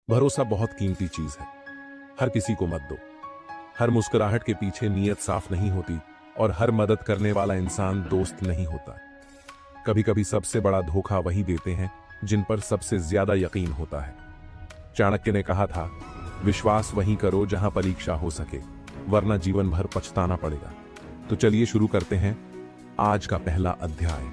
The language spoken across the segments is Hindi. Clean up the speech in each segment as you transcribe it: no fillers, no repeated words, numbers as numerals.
भरोसा बहुत कीमती चीज है। हर किसी को मत दो। हर मुस्कुराहट के पीछे नीयत साफ नहीं होती और हर मदद करने वाला इंसान दोस्त नहीं होता। कभी कभी सबसे बड़ा धोखा वही देते हैं जिन पर सबसे ज्यादा यकीन होता है। चाणक्य ने कहा था, विश्वास वहीं करो जहां परीक्षा हो सके, वरना जीवन भर पछताना पड़ेगा। तो चलिए शुरू करते हैं आज का पहला अध्याय।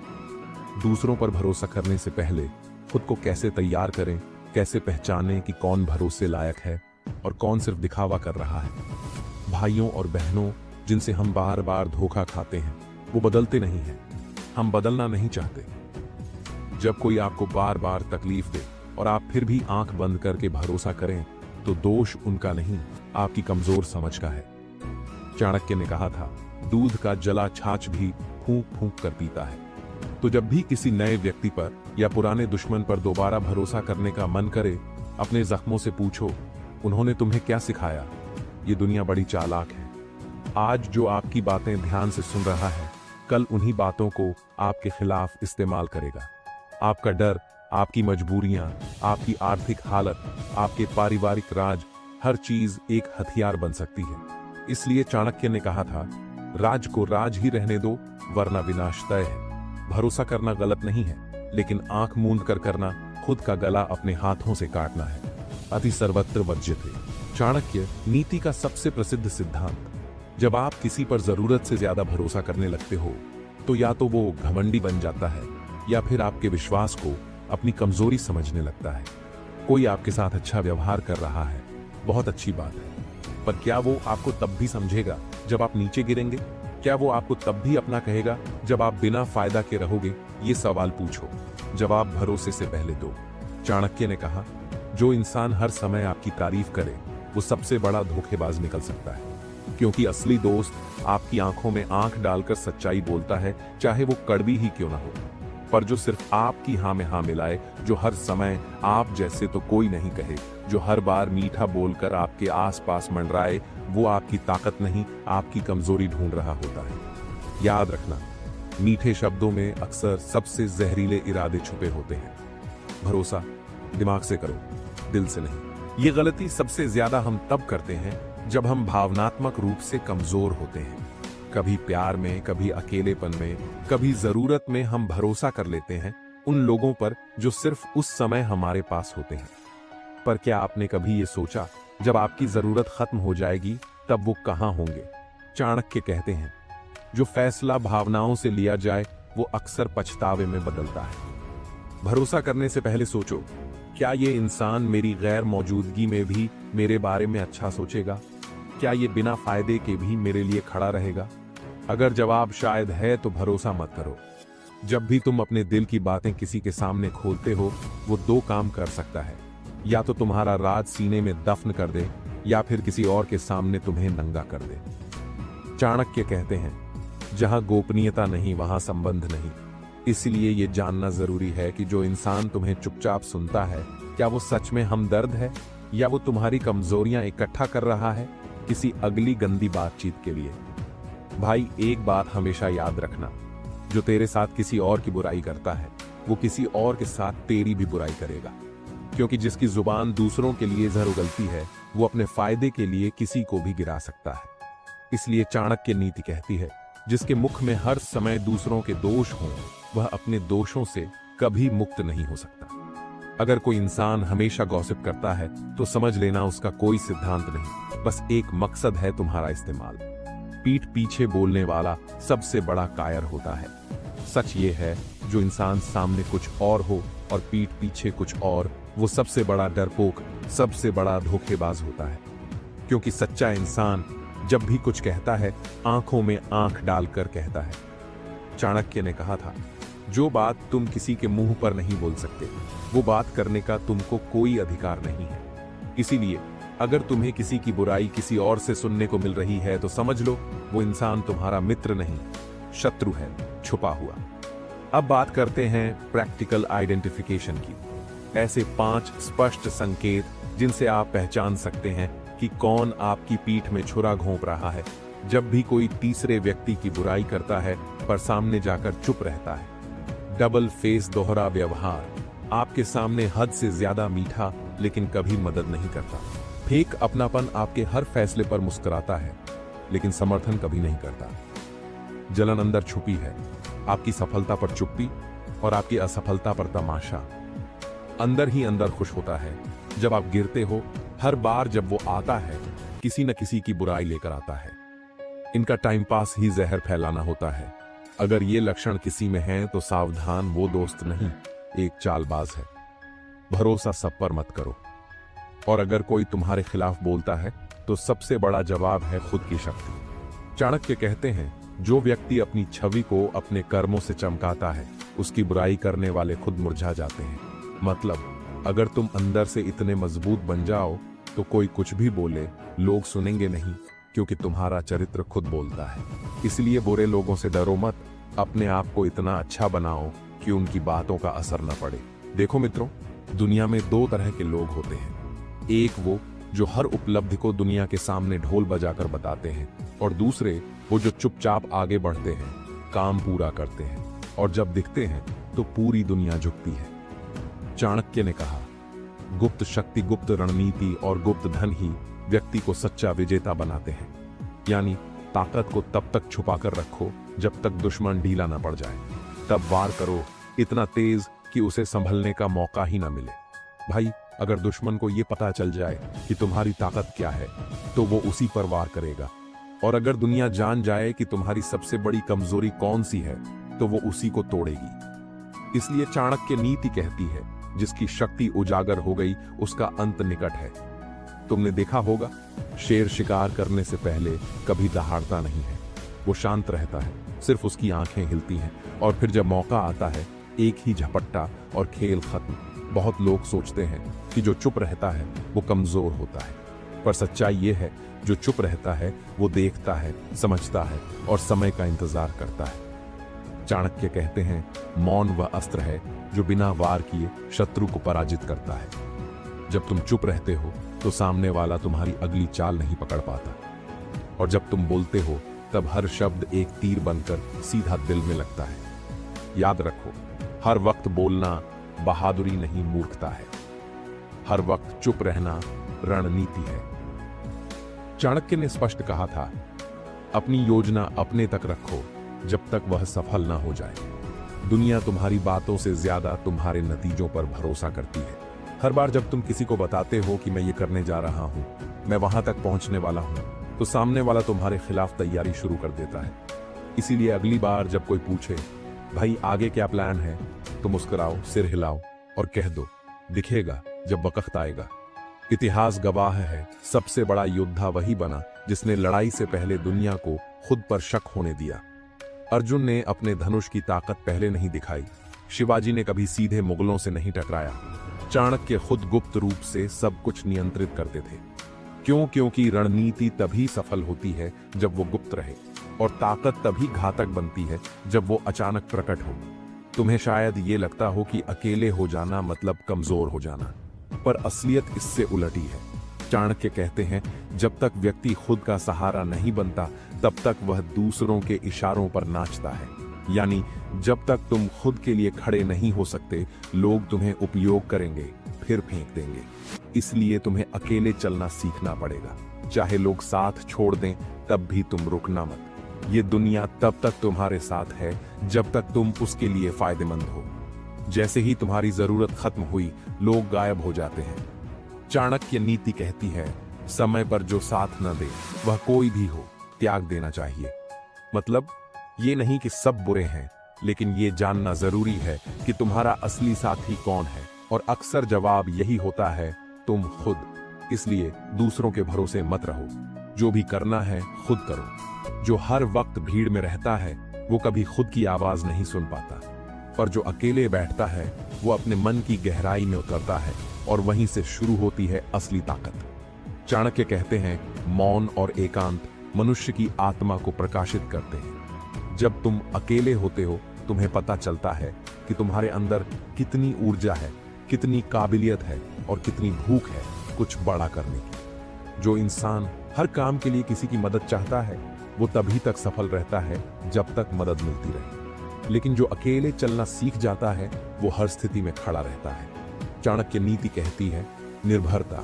दूसरों पर भरोसा करने से पहले खुद को कैसे तैयार करें, कैसे पहचानें कि कौन भरोसे लायक है और कौन सिर्फ दिखावा कर रहा है। भाइयों और बहनों, जिनसे हम बार बार धोखा खाते हैं वो बदलते नहीं हैं, हम बदलना नहीं चाहते। जब कोई आपको बार बार तकलीफ दे और आप फिर भी आंख बंद करके भरोसा करें तो दोष उनका नहीं, आपकी कमजोर समझ का है। चाणक्य ने कहा था, दूध का जला छाछ भी फूंक फूंक कर पीता है। तो जब भी किसी नए व्यक्ति पर या पुराने दुश्मन पर दोबारा भरोसा करने का मन करे, अपने जख्मों से पूछो, उन्होंने तुम्हें क्या सिखाया? ये दुनिया बड़ी चालाक है। आज जो आपकी बातें ध्यान से सुन रहा है, कल उन्हीं बातों को आपके खिलाफ इस्तेमाल करेगा। आपका डर, आपकी मजबूरियां, आपकी आर्थिक हालत, आपके पारिवारिक राज, हर चीज एक हथियार बन सकती है। इसलिए चाणक्य ने कहा था, राज को राज ही रहने दो, वरना विनाश तय है। भरोसा करना गलत नहीं है, लेकिन आंख मूंद कर करना, खुद का गला अपने हाथों से काटना है। अति सर्वत्र वर्ज्यते। चाणक्य नीति का सबसे प्रसिद्ध सिद्धांत। जब आप किसी पर जरूरत से ज्यादा भरोसा करने लगते हो तो या तो वो घमंडी बन जाता है या फिर आपके विश्वास को अपनी कमजोरी समझने लगता है। कोई आपके साथ अच्छा व्यवहार कर रहा है, बहुत अच्छी बात है, पर क्या वो आपको तब भी समझेगा जब आप नीचे गिरेंगे? क्या वो आपको तब भी अपना कहेगा जब आप बिना फायदा के रहोगे? ये सवाल पूछो, जवाब भरोसे से पहले दो। चाणक्य ने कहा, जो इंसान हर समय आपकी तारीफ करे वो सबसे बड़ा धोखेबाज निकल सकता है, क्योंकि असली दोस्त आपकी आंखों में आंख डालकर सच्चाई बोलता है, चाहे वो कड़वी ही क्यों ना हो। पर जो सिर्फ आपकी हाँ में हाँ मिलाए, जो हर समय आप जैसे तो कोई नहीं कहे, जो हर बार मीठा बोलकर आपके आसपास मंडराए, वो आपकी ताकत नहीं, आपकी कमजोरी ढूंढ रहा होता है। याद रखना, मीठे शब्दों में अक्सर सबसे जहरीले इरादे छुपे होते हैं। भरोसा दिमाग से करो, दिल से नहीं। ये गलती सबसे ज्यादा हम तब करते हैं जब हम भावनात्मक रूप से कमजोर होते हैं। कभी प्यार में, कभी अकेलेपन में, कभी जरूरत में हम भरोसा कर लेते हैं उन लोगों पर जो सिर्फ उस समय हमारे पास होते हैं। पर क्या आपने कभी ये सोचा, जब आपकी जरूरत खत्म हो जाएगी तब वो कहां होंगे? चाणक्य कहते हैं, जो फैसला भावनाओं से लिया जाए वो अक्सर पछतावे में बदलता है। भरोसा करने से पहले सोचो, क्या ये इंसान मेरी गैर मौजूदगी में भी मेरे बारे में अच्छा सोचेगा? क्या ये बिना फायदे के भी मेरे लिए खड़ा रहेगा? अगर जवाब शायद है तो भरोसा मत करो। जब भी तुम अपने दिल की बातें किसी के सामने खोलते हो, वो दो काम कर सकता है, या तो तुम्हारा राज सीने में दफन कर दे या फिर किसी और के सामने तुम्हें नंगा कर दे। चाणक्य कहते हैं, जहां गोपनीयता नहीं वहां संबंध नहीं। इसलिए ये जानना जरूरी है कि जो इंसान तुम्हें चुपचाप सुनता है, क्या वो सच में हमदर्द है या वो तुम्हारी कमजोरियां इकट्ठा कर रहा है किसी अगली गंदी बातचीत के लिए। भाई, एक बात हमेशा याद रखना, जो तेरे साथ किसी और की बुराई करता है वो किसी और के साथ तेरी भी बुराई करेगा, क्योंकि जिसकी जुबान दूसरों के लिए जहर उगलती है वो अपने फायदे के लिए किसी को भी गिरा सकता है। इसलिए चाणक्य नीति कहती है, जिसके मुख में हर समय दूसरों के दोष हों, वह अपने दोषों से कभी मुक्त नहीं हो सकता। अगर कोई इंसान हमेशा गॉसिप करता है तो समझ लेना उसका कोई सिद्धांत नहीं, बस एक मकसद है तुम्हारा इस्तेमाल। पीठ पीछे बोलने वाला सबसे बड़ा कायर होता है। सच ये है, जो इंसान सामने कुछ और हो और पीठ पीछे कुछ और, वो सबसे बड़ा डरपोक, सबसे बड़ा धोखेबाज होता है। क्योंकि सच्चा इंसान जब भी कुछ कहता है, आंखों में आंख डालकर कहता है। चाणक्य ने कहा था, जो बात तुम किसी के मुंह पर नहीं बोल सकते, वो बात करने का तुमको कोई अधिकार नहीं है। इसीलिए अगर तुम्हें किसी की बुराई किसी और से सुनने को मिल रही है तो समझ लो वो इंसान तुम्हारा मित्र नहीं, शत्रु है, छुपा हुआ। अब बात करते हैं प्रैक्टिकल आइडेंटिफिकेशन की। ऐसे 5 स्पष्ट संकेत जिनसे आप पहचान सकते हैं कि कौन आपकी पीठ में छुरा घोंप रहा है। जब भी कोई तीसरे व्यक्ति की बुराई करता है पर सामने जाकर चुप रहता है। डबल फेस, दोहरा व्यवहार, आपके सामने हद से ज्यादा मीठा लेकिन कभी मदद नहीं करता। फेक अपनापन आपके हर फैसले पर मुस्कुराता है, लेकिन समर्थन कभी नहीं करता। जलन अंदर छुपी है, आपकी सफलता पर चुप्पी और आपकी असफलता पर तमाशा। अंदर ही अंदर खुश होता है जब आप गिरते हो। हर बार जब वो आता है, किसी न किसी की बुराई लेकर आता है। इनका टाइम पास ही जहर फैलाना होता है। अगर ये लक्षण किसी में हैं तो सावधान, वो दोस्त नहीं, एक चालबाज है। भरोसा सब पर मत करो। और अगर कोई तुम्हारे खिलाफ बोलता है तो सबसे बड़ा जवाब है खुद की शक्ति। चाणक्य कहते हैं, जो व्यक्ति अपनी छवि को अपने कर्मों से चमकाता है, उसकी बुराई करने वाले खुद मुरझा जाते हैं। मतलब, अगर तुम अंदर से इतने मजबूत बन जाओ तो कोई कुछ भी बोले, लोग सुनेंगे नहीं, क्योंकि तुम्हारा चरित्र खुद बोलता है। इसलिए बुरे लोगों से डरो मत, अपने आप को इतना अच्छा बनाओ कि उनकी बातों का असर न पड़े। देखो मित्रों, दुनिया में दो तरह के लोग होते हैं। एक वो जो हर उपलब्धि को दुनिया के सामने ढोल बजाकर बताते हैं, और दूसरे वो जो चुपचाप आगे बढ़ते हैं, काम पूरा करते हैं, और जब दिखते हैं तो पूरी दुनिया झुकती है। चाणक्य ने कहा, गुप्त शक्ति, गुप्त रणनीति और गुप्त धन ही व्यक्ति को सच्चा विजेता बनाते हैं। यानी ताकत को तब तक छुपाकर रखो जब तक दुश्मन ढीला न पड़ जाए। तब वार करो इतना तेज कि उसे संभलने का मौका ही ना मिले। भाई, अगर दुश्मन को यह पता चल जाए कि तुम्हारी ताकत क्या है तो वो उसी पर वार करेगा। और अगर दुनिया जान जाए कि तुम्हारी सबसे बड़ी कमजोरी कौन सी है तो वो उसी को तोड़ेगी। इसलिए चाणक्य नीति कहती है, जिसकी शक्ति उजागर हो गई उसका अंत निकट है। तुमने देखा होगा, शेर शिकार करने से पहले कभी दहाड़ता नहीं है, वो शांत रहता है, सिर्फ उसकी आंखें हिलती हैं, और फिर जब मौका आता है, एक ही झपट्टा और खेल खत्म। बहुत लोग सोचते हैं कि जो चुप रहता है वो कमजोर होता है, पर सच्चाई ये है, जो चुप रहता है वो देखता है, समझता है और समय का इंतजार करता है। चाणक्य कहते हैं, मौन वह अस्त्र है जो बिना वार किए शत्रु को पराजित करता है। जब तुम चुप रहते हो तो सामने वाला तुम्हारी अगली चाल नहीं पकड़ पाता, और जब तुम बोलते हो तब हर शब्द एक तीर बनकर सीधा दिल में लगता है। याद रखो, हर वक्त बोलना बहादुरी नहीं, मूर्खता है। हर वक्त चुप रहना रणनीति है। चाणक्य ने स्पष्ट कहा था, अपनी योजना अपने तक रखो जब तक वह सफल ना हो जाए। दुनिया तुम्हारी बातों से ज्यादा तुम्हारे नतीजों पर भरोसा करती है। हर बार जब तुम किसी को बताते हो कि मैं ये करने जा रहा हूं, मैं वहां तक पहुंचने वाला हूं, तो सामने वाला तुम्हारे खिलाफ तैयारी शुरू कर देता है। इसीलिए अगली बार जब कोई पूछे, भाई आगे क्या प्लान है, तो मुस्कुराओ, सिर हिलाओ और कह दो, दिखेगा जब वक्त आएगा। इतिहास गवाह है, सबसे बड़ा योद्धा वही बना जिसने लड़ाई से पहले दुनिया को खुद पर शक होने दिया। अर्जुन ने अपने धनुष की ताकत पहले नहीं दिखाई, शिवाजी ने कभी सीधे मुगलों से नहीं टकराया। चाणक्य खुद गुप्त रूप से सब कुछ नियंत्रित करते थे। क्योंकि रणनीति तभी सफल होती है जब वो गुप्त रहे, और ताकत तभी घातक बनती है जब वो अचानक प्रकट हो। तुम्हें शायद ये लगता हो कि अकेले हो जाना मतलब कमजोर हो जाना, पर असलियत इससे उलटी है। चाणक्य कहते हैं, जब तक व्यक्ति खुद का सहारा नहीं बनता तब तक वह दूसरों के इशारों पर नाचता है। यानी जब तक तुम खुद के लिए खड़े नहीं हो सकते, लोग तुम्हें उपयोग करेंगे, फिर फेंक देंगे। इसलिए तुम्हें अकेले चलना सीखना पड़ेगा। चाहे लोग साथ छोड़ दें तब भी तुम रुकना मत। ये दुनिया तब तक तुम्हारे साथ है जब तक तुम उसके लिए फायदेमंद हो। जैसे ही तुम्हारी जरूरत खत्म हुई, लोग गायब हो जाते हैं। चाणक्य नीति कहती है, समय पर जो साथ न दे, वह कोई भी हो, त्याग देना चाहिए। मतलब ये नहीं कि सब बुरे हैं, लेकिन ये जानना जरूरी है कि तुम्हारा असली साथी कौन है, और अक्सर जवाब यही होता है, तुम खुद। इसलिए दूसरों के भरोसे मत रहो। जो भी करना है खुद करो। जो हर वक्त भीड़ में रहता है वो कभी खुद की आवाज नहीं सुन पाता, पर जो अकेले बैठता है वो अपने मन की गहराई में उतरता है, और वहीं से शुरू होती है असली ताकत। चाणक्य कहते हैं, मौन और एकांत मनुष्य की आत्मा को प्रकाशित करते हैं। जब तुम अकेले होते हो, तुम्हें पता चलता है कि तुम्हारे अंदर कितनी ऊर्जा है, कितनी काबिलियत है और कितनी भूख है कुछ बड़ा करने की। जो इंसान हर काम के लिए किसी की मदद चाहता है, वो तभी तक सफल रहता है जब तक मदद मिलती रहे। लेकिन जो अकेले चलना सीख जाता है, वो हर स्थिति में खड़ा रहता है। चाणक्य नीति कहती है, निर्भरता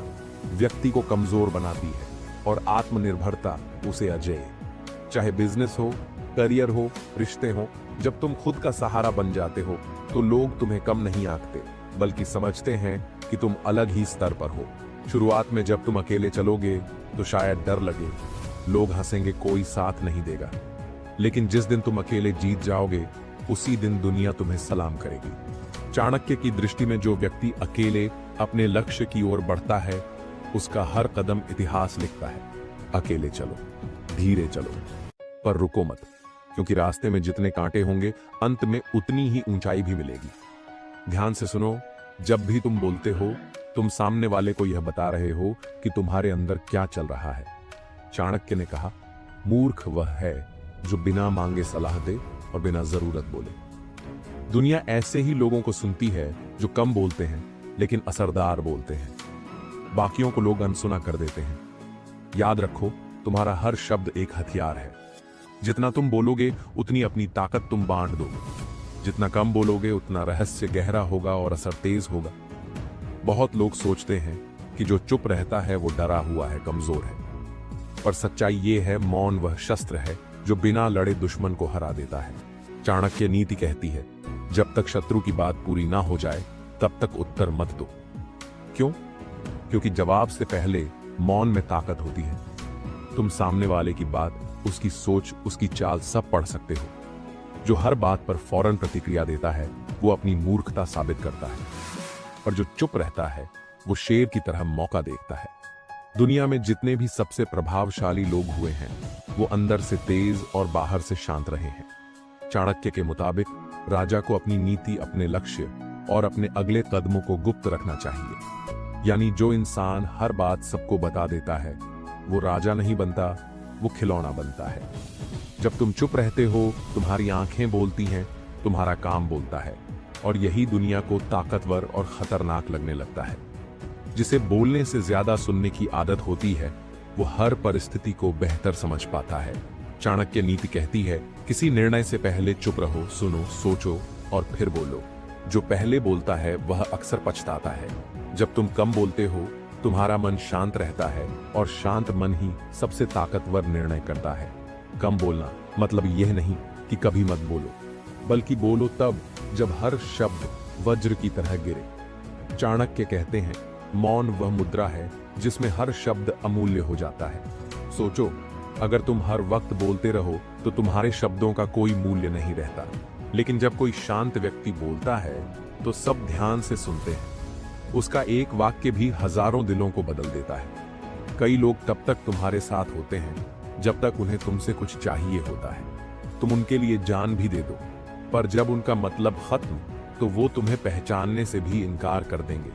व्यक्ति को कमजोर बनाती है और आत्मनिर्भरता उसे अजेय। चाहे बिजनेस हो, करियर हो, रिश्ते हो, जब तुम खुद का सहारा बन जाते हो तो लोग तुम्हें कम नहीं आंकते, बल्कि समझते हैं कि तुम अलग ही स्तर पर हो। शुरुआत में जब तुम अकेले चलोगे तो शायद डर लगे, लोग हंसेंगे, कोई साथ नहीं देगा। लेकिन जिस दिन तुम अकेले जीत जाओगे उसी दिन दुनिया तुम्हें सलाम करेगी। चाणक्य की दृष्टि में जो व्यक्ति अकेले अपने लक्ष्य की ओर बढ़ता है उसका हर कदम इतिहास लिखता है। अकेले चलो, धीरे चलो, पर रुको मत, क्योंकि रास्ते में जितने कांटे होंगे अंत में उतनी ही ऊंचाई भी मिलेगी। ध्यान से सुनो, जब भी तुम बोलते हो तुम सामने वाले को यह बता रहे हो कि तुम्हारे अंदर क्या चल रहा है। चाणक्य ने कहा, मूर्ख वह है जो बिना मांगे सलाह दे और बिना जरूरत बोले। दुनिया ऐसे ही लोगों को सुनती है जो कम बोलते हैं लेकिन असरदार बोलते हैं। बाकियों को लोग अनसुना कर देते हैं। याद रखो, तुम्हारा हर शब्द एक हथियार है। जितना तुम बोलोगे उतनी अपनी ताकत तुम बांट दोगे। जितना कम बोलोगे उतना रहस्य गहरा होगा और असर तेज होगा। बहुत लोग सोचते हैं कि जो चुप रहता है वो डरा हुआ है, कमजोर है, पर सच्चाई ये है, मौन वह शस्त्र है जो बिना लड़े दुश्मन को हरा देता है। चाणक्य नीति कहती है, जब तक शत्रु की बात पूरी ना हो जाए तब तक उत्तर मत दो। क्यों? क्योंकि जवाब से पहले मौन में ताकत होती है। तुम सामने वाले की बात, उसकी सोच, उसकी चाल सब पढ़ सकते हो। जो हर बात पर फौरन प्रतिक्रिया देता है वो अपनी मूर्खता साबित करता है, और जो चुप रहता है वो शेर की तरह मौका देखता है। दुनिया में जितने भी सबसे प्रभावशाली लोग हुए हैं वो अंदर से तेज और बाहर से शांत रहे हैं। चाणक्य के मुताबिक राजा को अपनी नीति, अपने लक्ष्य और अपने अगले कदमों को गुप्त रखना चाहिए। यानी जो इंसान हर बात सबको बता देता है वो राजा नहीं बनता, वो खिलौना बनता है। जब तुम चुप रहते हो तुम्हारी आंखें बोलती हैं, तुम्हारा काम बोलता है, और यही दुनिया को ताकतवर और खतरनाक लगने लगता है। जिसे बोलने से ज्यादा सुनने की आदत होती है वो हर परिस्थिति को बेहतर समझ पाता है। चाणक्य नीति कहती है, किसी निर्णय से पहले चुप रहो, सुनो, सोचो और फिर बोलो। जो पहले बोलता है वह अक्सर पछताता है। जब तुम कम बोलते हो तुम्हारा मन शांत रहता है, और शांत मन ही सबसे ताकतवर निर्णय करता है। कम बोलना मतलब यह नहीं कि कभी मत बोलो, बल्कि बोलो तब जब हर शब्द वज्र की तरह गिरे। चाणक्य कहते हैं, मौन वह मुद्रा है जिसमें हर शब्द अमूल्य हो जाता है। सोचो, अगर तुम हर वक्त बोलते रहो तो तुम्हारे शब्दों का कोई मूल्य नहीं रहता। लेकिन जब कोई शांत व्यक्ति बोलता है तो सब ध्यान से सुनते हैं। उसका एक वाक्य भी हजारों दिलों को बदल देता है। कई लोग तब तक तुम्हारे साथ होते हैं जब तक उन्हें तुमसे कुछ चाहिए होता है। तुम उनके लिए जान भी दे दो, पर जब उनका मतलब खत्म तो वो तुम्हें पहचानने से भी इनकार कर देंगे।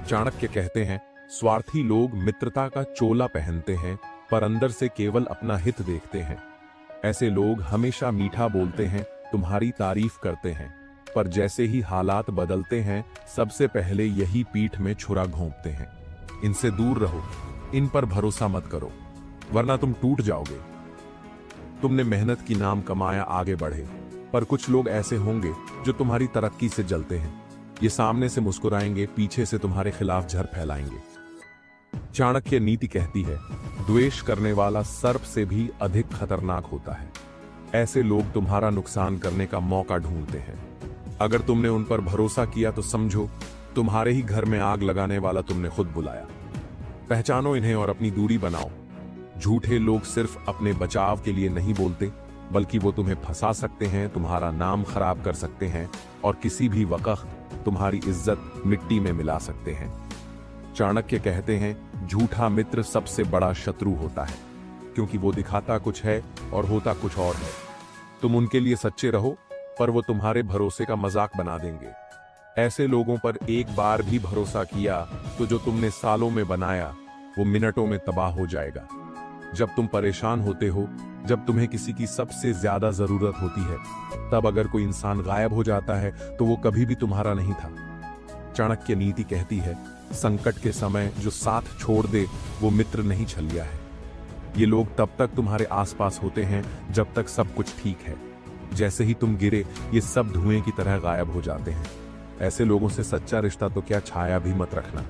चाणक्य कहते हैं, स्वार्थी लोग मित्रता का चोला पहनते हैं पर अंदर से केवल अपना हित देखते हैं। ऐसे लोग हमेशा मीठा बोलते हैं, तुम्हारी तारीफ करते हैं, पर जैसे ही हालात बदलते हैं सबसे पहले यही पीठ में छुरा घोंपते हैं। इनसे दूर रहो, इन पर भरोसा मत करो, वरना तुम टूट जाओगे। तुमने मेहनत की नाम कमाया, आगे बढ़े, पर कुछ लोग ऐसे होंगे जो तुम्हारी तरक्की से जलते हैं। ये सामने से मुस्कुराएंगे, पीछे से तुम्हारे खिलाफ झर फैलाएंगे। चाणक्य नीति कहती है, द्वेष करने वाला सर्प से भी अधिक खतरनाक होता है। ऐसे लोग तुम्हारा नुकसान करने का मौका ढूंढते हैं। अगर तुमने उन पर भरोसा किया तो समझो तुम्हारे ही घर में आग लगाने वाला तुमने खुद बुलाया। पहचानो इन्हें और अपनी दूरी बनाओ। झूठे लोग सिर्फ अपने बचाव के लिए नहीं बोलते, बल्कि वो तुम्हें फंसा सकते हैं, तुम्हारा नाम खराब कर सकते हैं और किसी भी वक्त तुम्हारी इज्जत मिट्टी में मिला सकते हैं। चाणक्य कहते हैं, झूठा मित्र सबसे बड़ा शत्रु होता है, क्योंकि वो दिखाता कुछ है और होता कुछ और है। तुम उनके लिए सच्चे रहो, पर वो तुम्हारे भरोसे का मजाक बना देंगे। ऐसे लोगों पर एक बार भी भरोसा किया तो जो तुमने सालों में बनाया वो मिनटों में तबाह हो जाएगा। जब तुम परेशान होते हो, जब तुम्हें किसी की सबसे ज्यादा जरूरत होती है, तब अगर कोई इंसान गायब हो जाता है तो वो कभी भी तुम्हारा नहीं था। चाणक्य नीति कहती है, संकट के समय जो साथ छोड़ दे वो मित्र नहीं, छलिया है। ये लोग तब तक तुम्हारे आसपास होते हैं जब तक सब कुछ ठीक है। जैसे ही तुम गिरे ये सब धुएं की तरह गायब हो जाते हैं। ऐसे लोगों से सच्चा रिश्ता तो क्या, छाया भी मत रखना।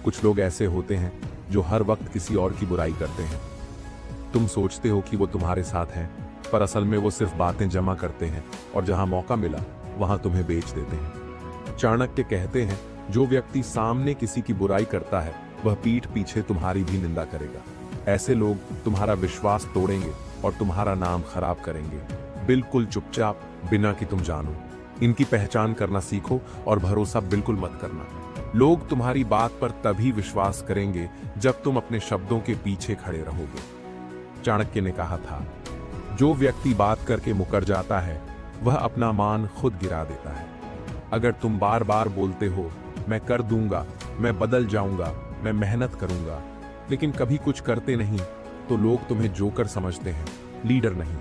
कुछ लोग ऐसे होते हैं जो हर वक्त किसी और की बुराई करते हैं। तुम सोचते हो कि वो तुम्हारे साथ हैं, पर असल में वो सिर्फ बातें जमा करते हैं और जहां मौका मिला वहां तुम्हें बेच देते हैं। चाणक्य कहते हैं, जो व्यक्ति सामने किसी की बुराई करता है वह पीठ पीछे तुम्हारी भी निंदा करेगा। ऐसे लोग तुम्हारा विश्वास तोड़ेंगे और तुम्हारा नाम खराब करेंगे, बिल्कुल चुपचाप, बिना कि तुम जानो। इनकी पहचान करना सीखो और भरोसा बिल्कुल मत करना। लोग तुम्हारी बात पर तभी विश्वास करेंगे जब तुम अपने शब्दों के पीछे खड़े रहोगे। चाणक्य ने कहा था, जो व्यक्ति बात करके मुकर जाता है वह अपना मान खुद गिरा देता है। अगर तुम बार बार बोलते हो, मैं कर दूंगा, मैं बदल जाऊंगा, मैं मेहनत करूंगा, लेकिन कभी कुछ करते नहीं, तो लोग तुम्हें जोकर समझते हैं, लीडर नहीं।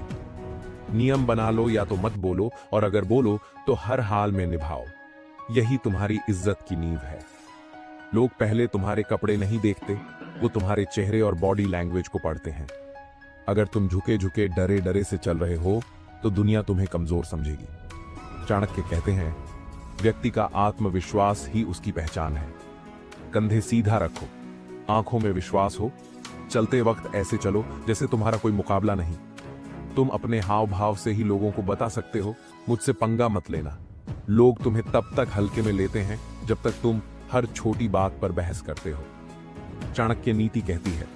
नियम बना लो या तो मत बोलो, और अगर बोलो तो हर हाल में निभाओ। यही तुम्हारी इज्जत की नींव है। लोग पहले तुम्हारे कपड़े नहीं देखते, वो तुम्हारे चेहरे और बॉडी लैंग्वेज को पढ़ते हैं। अगर तुम झुके झुके डरे डरे से चल रहे हो तो दुनिया तुम्हें कमजोर समझेगी। चाणक्य कहते हैं, व्यक्ति का आत्मविश्वास ही उसकी पहचान है। कंधे सीधा रखो, आंखों में विश्वास हो, चलते वक्त ऐसे चलो जैसे तुम्हारा कोई मुकाबला नहीं। तुम अपने हाव भाव से ही लोगों को बता सकते हो, मुझसे पंगा मत लेना। लोग तुम्हें तब तक हल्के में लेते हैं जब तक तुम हर छोटी बात पर बहस करते हो। चाणक्य नीति कहती है,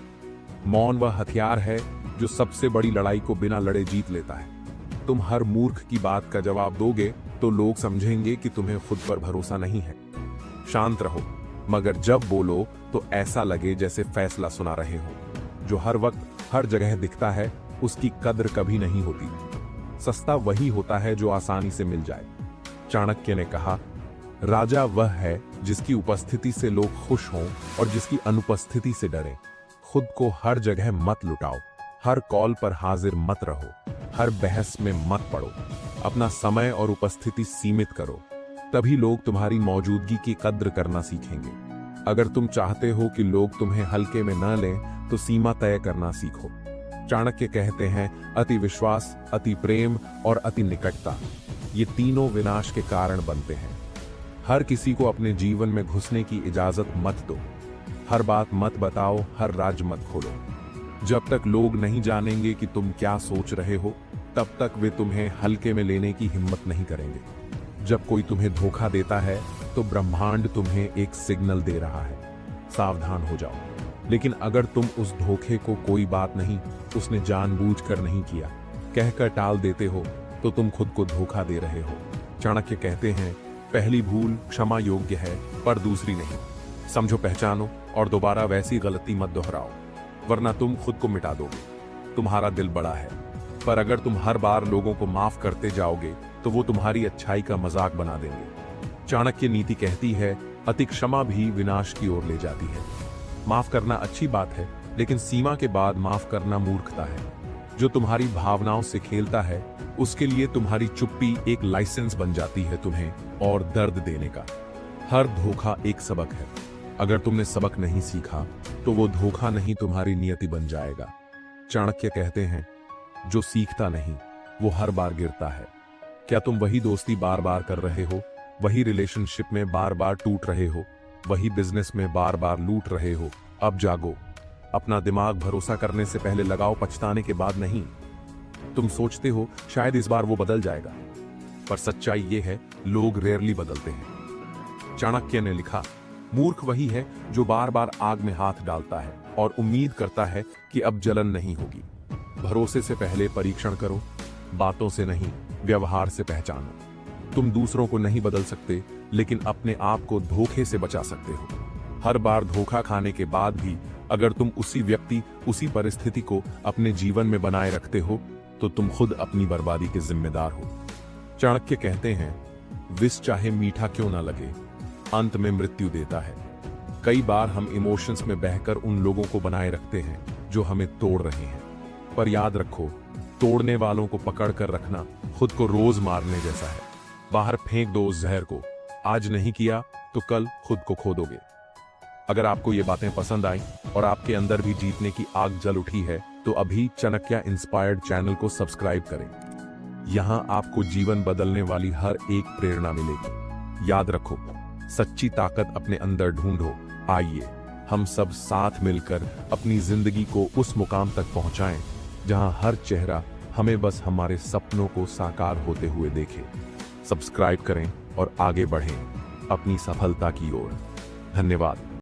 मौन वह हथियार है जो सबसे बड़ी लड़ाई को बिना लड़े जीत लेता है। तुम हर मूर्ख की बात का जवाब दोगे तो लोग समझेंगे कि तुम्हें खुद पर भरोसा नहीं है। शांत रहो, मगर जब बोलो तो ऐसा लगे जैसे फैसला सुना रहे हो। जो हर वक्त हर जगह दिखता है उसकी कद्र कभी नहीं होती। सस्ता वही होता है जो आसानी से मिल जाए। चाणक्य ने कहा, राजा वह है जिसकी उपस्थिति से लोग खुश हों और जिसकी अनुपस्थिति से डरें। खुद को हर जगह मत लुटाओ, हर कॉल पर हाजिर मत रहो, हर बहस में मत पड़ो। अपना समय और उपस्थिति सीमित करो, तभी लोग तुम्हारी मौजूदगी की कद्र करना सीखेंगे। अगर तुम चाहते हो कि लोग तुम्हें हल्के में न लें तो सीमा तय करना सीखो। चाणक्य कहते हैं, अति विश्वास, अति प्रेम और अति निकटता, ये तीनों विनाश के कारण बनते हैं। हर किसी को अपने जीवन में घुसने की इजाजत मत दो। हर बात मत बताओ, हर राज मत खोलो। जब तक लोग नहीं जानेंगे कि तुम क्या सोच रहे हो, तब तक वे तुम्हें हल्के में लेने की हिम्मत नहीं करेंगे। जब कोई तुम्हें धोखा देता है तो ब्रह्मांड तुम्हें एक सिग्नल दे रहा है, सावधान हो जाओ। लेकिन अगर तुम उस धोखे को कोई बात नहीं, उसने जानबूझकर नहीं किया, कहकर टाल देते हो, तो तुम खुद को धोखा दे रहे हो। चाणक्य कहते हैं, पहली भूल क्षमा योग्य है पर दूसरी नहीं। समझो, पहचानो और दोबारा वैसी गलती मत दोहराओ, वरना तुम खुद को मिटा दोगे। तुम्हारा दिल बड़ा है, पर अगर तुम हर बार लोगों को माफ करते जाओगे तो वो तुम्हारी अच्छाई का मजाक बना देंगे। चाणक्य नीति कहती है, अति क्षमा भी विनाश की ओर ले जाती है। माफ करना अच्छी बात है, लेकिन सीमा के बाद माफ करना मूर्खता है। जो तुम्हारी भावनाओं से खेलता है उसके लिए तुम्हारी चुप्पी एक लाइसेंस बन जाती है तुम्हें और दर्द देने का। हर धोखा एक सबक है। अगर तुमने सबक नहीं सीखा तो वो धोखा नहीं तुम्हारी नियति बन जाएगा। चाणक्य कहते हैं, जो सीखता नहीं वो हर बार गिरता है। क्या तुम वही दोस्ती बार बार कर रहे हो, वही रिलेशनशिप में बार बार टूट रहे हो, वही बिजनेस में बार बार लूट रहे हो? अब जागो। अपना दिमाग भरोसा करने से पहले लगाओ, पछताने के बाद नहीं। तुम सोचते हो शायद इस बार वो बदल जाएगा, पर सच्चाई ये है, लोग रेयरली बदलते हैं। चाणक्य ने लिखा, मूर्ख वही है जो बार बार आग में हाथ डालता है और उम्मीद करता है कि अब जलन नहीं होगी। भरोसे से पहले परीक्षण करो, बातों से नहीं, व्यवहार से पहचानो। तुम दूसरों को नहीं बदल सकते, लेकिन अपने आप को धोखे से बचा सकते हो। हर बार धोखा खाने के बाद भी अगर तुम उसी व्यक्ति, उसी परिस्थिति को अपने जीवन में बनाए रखते हो तो तुम खुद अपनी बर्बादी के जिम्मेदार हो। चाणक्य कहते हैं, विष चाहे मीठा क्यों ना लगे, अंत में मृत्यु देता है। कई बार हम इमोशंस में बहकर उन लोगों को बनाए रखते हैं जो हमें तोड़ रहे हैं, पर याद रखो, तोड़ने वालों को पकड़ कर रखना खुद को रोज मारने जैसा है। बाहर फेंक दो उस जहर को। आज नहीं किया तो कल खुद को खो दोगे। अगर आपको ये बातें पसंद आई और आपके अंदर भी जीतने की आग जल उठी है तो अभी चाणक्य इंस्पायर्ड चैनल को सब्सक्राइब करें। यहां आपको जीवन बदलने वाली हर एक प्रेरणा मिलेगी। याद रखो, सच्ची ताकत अपने अंदर ढूंढो, आइए हम सब साथ मिलकर अपनी जिंदगी को उस मुकाम तक पहुंचाएं जहां हर चेहरा हमें बस हमारे सपनों को साकार होते हुए देखे। सब्सक्राइब करें और आगे बढ़ें अपनी सफलता की ओर। धन्यवाद।